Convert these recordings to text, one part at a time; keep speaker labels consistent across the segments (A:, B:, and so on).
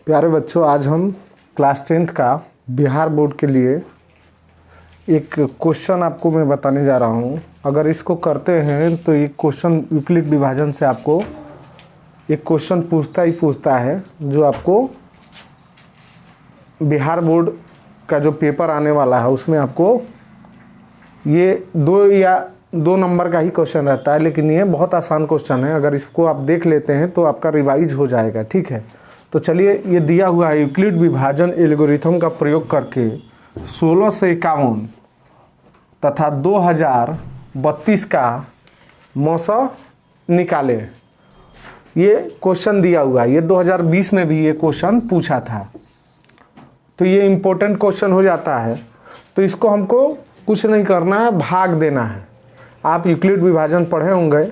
A: प्यारे बच्चों, आज हम क्लास 10th का बिहार बोर्ड के लिए एक क्वेश्चन आपको मैं बताने जा रहा हूँ। अगर इसको करते हैं तो ये क्वेश्चन यूक्लिड विभाजन से आपको एक क्वेश्चन पूछता है जो आपको बिहार बोर्ड का जो पेपर आने वाला है उसमें आपको ये दो नंबर का ही क्वेश्चन रहता है, लेकिन ये बहुत आसान क्वेश्चन है। अगर इसको आप देख लेते हैं तो आपका रिवाइज हो जाएगा। ठीक है, तो चलिए, ये दिया हुआ है यूक्लिड विभाजन एल्गोरिथम का प्रयोग करके 1651 तथा 2032 का मौसा निकाले। ये क्वेश्चन दिया हुआ है। ये 2020 में भी ये क्वेश्चन पूछा था, तो ये इम्पोर्टेंट क्वेश्चन हो जाता है। तो इसको हमको कुछ नहीं करना है, भाग देना है। आप यूक्लिड विभाजन पढ़े होंगे,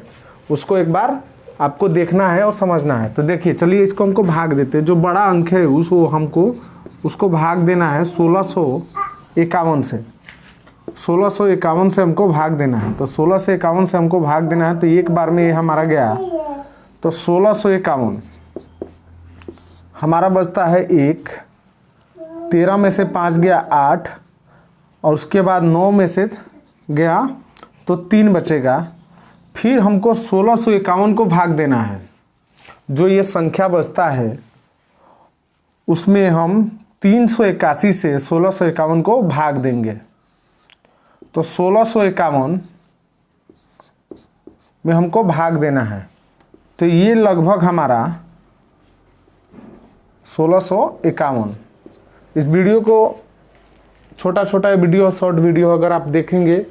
A: उसको एक बार आपको देखना है और समझना है। तो देखिए, चलिए इसको हमको भाग देते हैं। जो बड़ा अंक है उसको भाग देना है 1651 से। 1651 से हमको भाग देना है। तो 16 से 51 से हमको भाग देना है। तो एक बार में ये हमारा गया, तो 1651 हमारा बचता है 1, 13 में से 5 गया 8, और उसके बाद 9 में से गया तो 3 बचेगा। फिर हमको 1651 को भाग देना है। जो ये संख्या बचता है उसमें हम 381 से 1651 को भाग देंगे। तो 1651 में हमको भाग देना है। तो ये लगभग हमारा 1651। इस वीडियो को छोटा वीडियो, शॉर्ट वीडियो अगर आप देखेंगे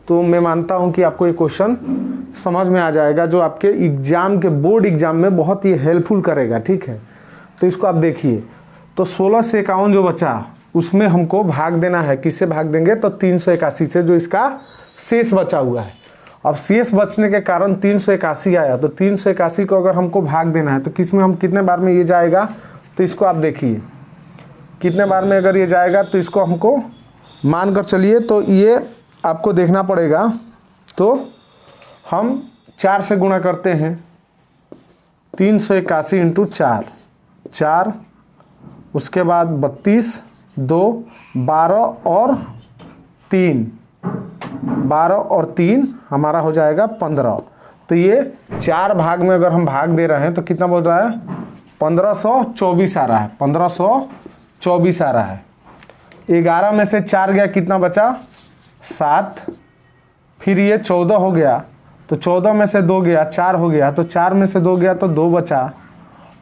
A: तो मैं मानता हूं कि आपको ये क्वेश्चन समझ में आ जाएगा, जो आपके एग्जाम के बोर्ड एग्जाम में बहुत ही हेल्पफुल करेगा। ठीक है, तो इसको आप देखिए। तो 16 से 51 जो बचा उसमें हमको भाग देना है। किससे भाग देंगे? तो 381 से, जो इसका शेष बचा हुआ है। अब शेष बचने के कारण 381 आया, तो 381 को अगर हमको भाग देना है तो किसमें हम कितने बार में ये जाएगा? तो इसको आप देखिए कितने बार में अगर ये जाएगा तो इसको हमको मान कर चलिए। तो ये आपको देखना पड़ेगा। तो हम 4 से गुणा करते हैं। 381 इंटू 4, उसके बाद 32, 2, 12 और 3, 12 और 3 हमारा हो जाएगा 15। तो ये 4 भाग में अगर हम भाग दे रहे हैं तो कितना बोल रहा है? 1524 आ रहा है। 1524 आ रहा है। 11 में से 4 गया, कितना बचा? 7। फिर ये 14 हो गया, तो 14 में से 2 गया, 4 हो गया। तो 4 में से 2 गया तो 2 बचा,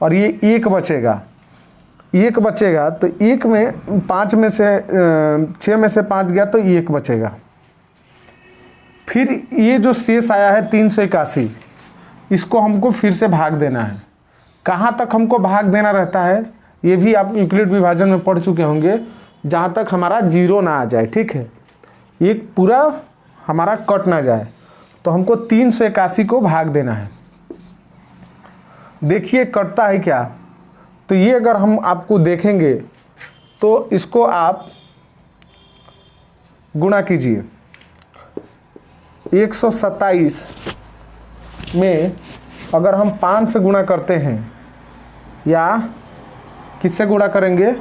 A: और ये 1 बचेगा। 1 बचेगा तो 1 में 5 में से 6 में से 5 गया तो 1 बचेगा। फिर ये जो शेष आया है 381, इसको हमको फिर से भाग देना है। कहाँ तक हमको भाग देना रहता है ये भी आप यूक्लिड विभाजन में पढ़ चुके होंगे, जहाँ तक हमारा 0 ना आ जाए। ठीक है, एक पूरा हमारा कट ना जाए। तो हमको 381 को भाग देना है। देखिए कटता है क्या। तो ये अगर हम आपको देखेंगे तो इसको आप गुणा कीजिए। 127 में अगर हम 5 से गुणा करते हैं, या किससे गुणा करेंगे?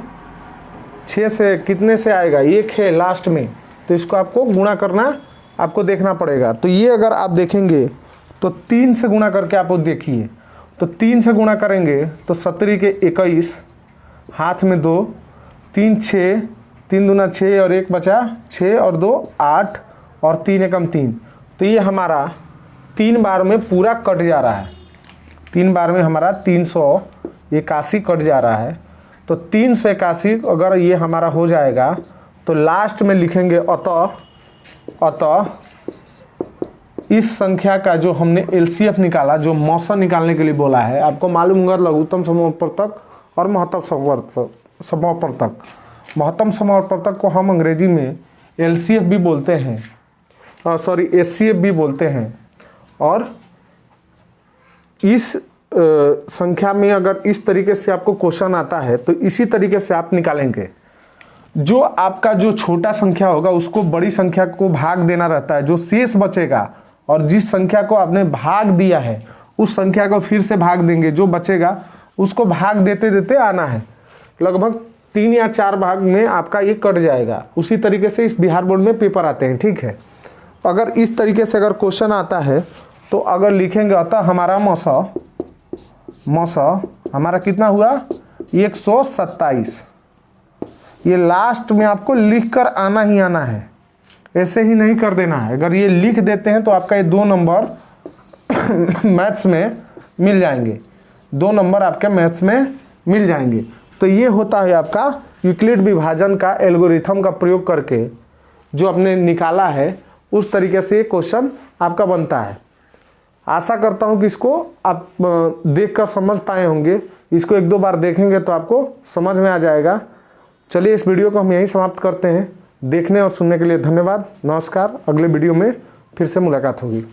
A: 6 से। कितने से आएगा? 1 है लास्ट में, तो इसको आपको गुणा करना, आपको देखना पड़ेगा। तो ये अगर आप देखेंगे तो 3 से गुणा करके आप देखिए। तो 3 से गुणा करेंगे तो 17 के 21, हाथ में 2, 3 6, 3 दूना 6 और 1 बचा 6 और 2 8 और 3 एकम 3। तो ये हमारा 3 बार में पूरा कट जा रहा है। 3 बार में हमारा 381 कट जा रहा है। तो 381 अगर ये हमारा हो जाएगा तो लास्ट में लिखेंगे अतः इस संख्या का जो हमने एलसीएफ निकाला, जो मौसा निकालने के लिए बोला है, आपको मालूम होगा लघुत्तम समवर्तक और महत्तम समवर्तक। महत्तम समवर्तक को हम अंग्रेजी में एलसीएफ भी बोलते हैं, एचसीएफ भी बोलते हैं। और इस संख्या में अगर इस तरीके से आपको क्वेश्चन आता है तो इसी तरीके से आप निकालेंगे। जो आपका जो छोटा संख्या होगा उसको बड़ी संख्या को भाग देना रहता है। जो शेष बचेगा, और जिस संख्या को आपने भाग दिया है उस संख्या को फिर से भाग देंगे। जो बचेगा उसको भाग देते देते आना है। लगभग 3 या 4 भाग में आपका ये कट जाएगा। उसी तरीके से इस बिहार बोर्ड में पेपर आते हैं, ठीक है। अगर इस तरीके से अगर क्वेश्चन आता है तो अगर लिखेंगे अतः हमारा मौसा हमारा कितना हुआ 127, ये लास्ट में आपको लिख कर आना ही आना है, ऐसे ही नहीं कर देना है। अगर ये लिख देते हैं तो आपका ये 2 नंबर मैथ्स में मिल जाएंगे, 2 नंबर आपके मैथ्स में मिल जाएंगे। तो ये होता है आपका यूक्लिड विभाजन का एल्गोरिथम का प्रयोग करके जो आपने निकाला है, उस तरीके से ये क्वेश्चन आपका बनता है। आशा करता हूँ कि इसको आप देखकर समझ पाए होंगे। इसको 1-2 बार देखेंगे तो आपको समझ में आ जाएगा। चलिए इस वीडियो को हम यहीं समाप्त करते हैं। देखने और सुनने के लिए धन्यवाद। नमस्कार। अगले वीडियो में फिर से मुलाकात होगी।